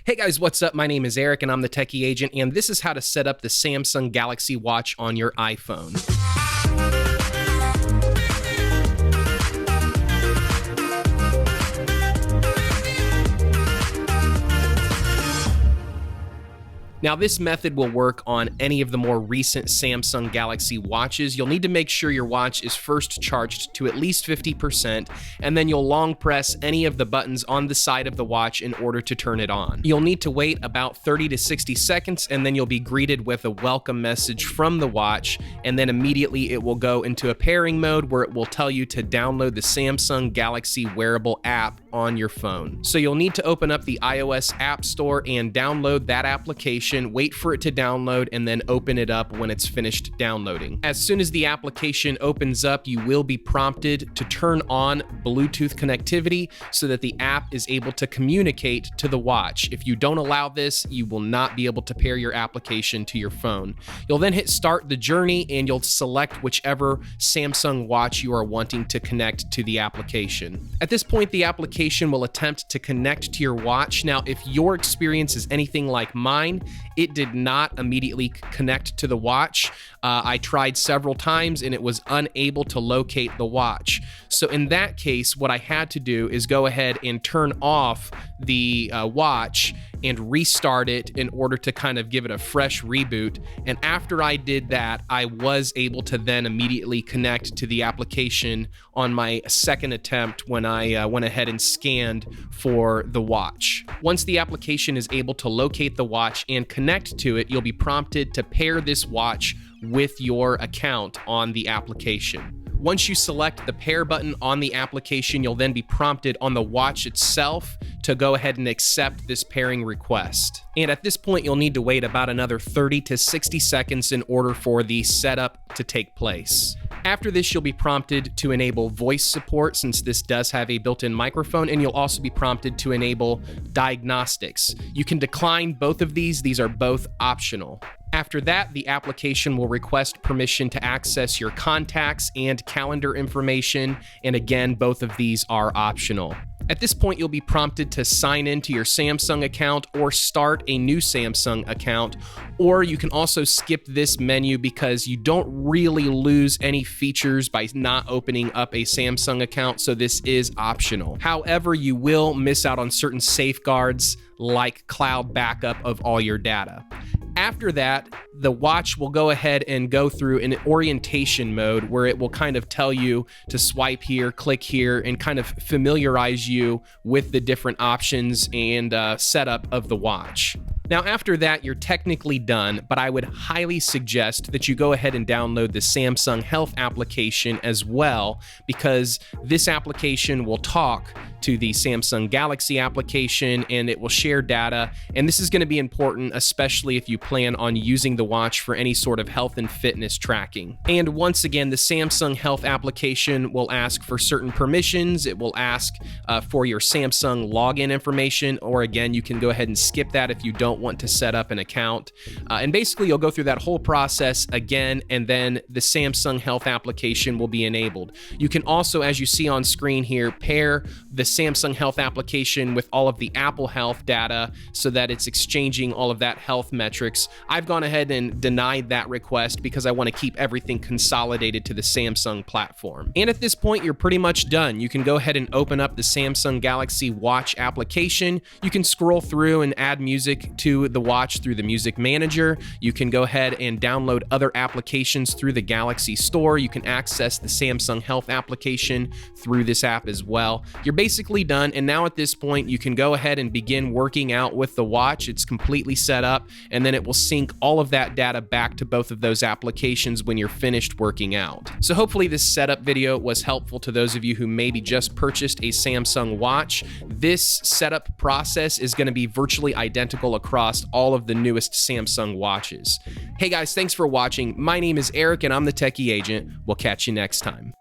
Hey guys, what's up? My name is Eric and I'm the Techy Agent, and this is how to set up the Samsung Galaxy Watch on your iPhone. Now, this method will work on any of the more recent Samsung Galaxy watches. You'll need to make sure your watch is first charged to at least 50%, and then you'll long press any of the buttons on the side of the watch in order to turn it on. You'll need to wait about 30 to 60 seconds, and then you'll be greeted with a welcome message from the watch, and then immediately it will go into a pairing mode where it will tell you to download the Samsung Galaxy wearable app on your phone. So you'll need to open up the iOS App Store and download that application. Wait for it to download, and then open it up when it's finished downloading. As soon as the application opens up, you will be prompted to turn on Bluetooth connectivity so that the app is able to communicate to the watch. If you don't allow this, you will not be able to pair your application to your phone. You'll then hit start the journey, and you'll select whichever Samsung watch you are wanting to connect to the application. At this point, the application will attempt to connect to your watch. Now, if your experience is anything like mine, it did not immediately connect to the watch. I tried several times and it was unable to locate the watch. So in that case, what I had to do is go ahead and turn off the watch and restart it in order to kind of give it a fresh reboot. And after I did that, I was able to then immediately connect to the application on my second attempt when I went ahead and scanned for the watch. Once the application is able to locate the watch and connect to it, you'll be prompted to pair this watch with your account on the application. Once you select the pair button on the application, you'll then be prompted on the watch itself to go ahead and accept this pairing request. And at this point, you'll need to wait about another 30 to 60 seconds in order for the setup to take place. After this, you'll be prompted to enable voice support, since this does have a built-in microphone, and you'll also be prompted to enable diagnostics. You can decline both of these. These are both optional. After that, the application will request permission to access your contacts and calendar information, and again, both of these are optional. At this point, you'll be prompted to sign into your Samsung account or start a new Samsung account, or you can also skip this menu because you don't really lose any features by not opening up a Samsung account, so this is optional. However, you will miss out on certain safeguards like cloud backup of all your data. After that, the watch will go ahead and go through an orientation mode where it will kind of tell you to swipe here, click here, and kind of familiarize you with the different options and setup of the watch. Now, after that, you're technically done, but I would highly suggest that you go ahead and download the Samsung Health application as well, because this application will talk to the Samsung Galaxy application and it will share data. And this is going to be important, especially if you plan on using the watch for any sort of health and fitness tracking. And once again, the Samsung Health application will ask for certain permissions. It will ask for your Samsung login information, or again, you can go ahead and skip that if you don't want to set up an account. And basically, you'll go through that whole process again, and then the Samsung Health application will be enabled. You can also, as you see on screen here, pair the Samsung Health application with all of the Apple Health data so that it's exchanging all of that health metrics. I've gone ahead and denied that request because I want to keep everything consolidated to the Samsung platform. And at this point, you're pretty much done. You can go ahead and open up the Samsung Galaxy Watch application. You can scroll through and add music to the watch through the music manager. You can go ahead and download other applications through the Galaxy Store. You can access the Samsung Health application through this app as well. You're basically done, and now at this point, you can go ahead and begin working out with the watch. It's completely set up, and then it will sync all of that data back to both of those applications when you're finished working out. So hopefully this setup video was helpful to those of you who maybe just purchased a Samsung watch. This setup process is going to be virtually identical across all of the newest Samsung watches. Hey guys, thanks for watching. My name is Eric and I'm the Techy Agent. We'll catch you next time.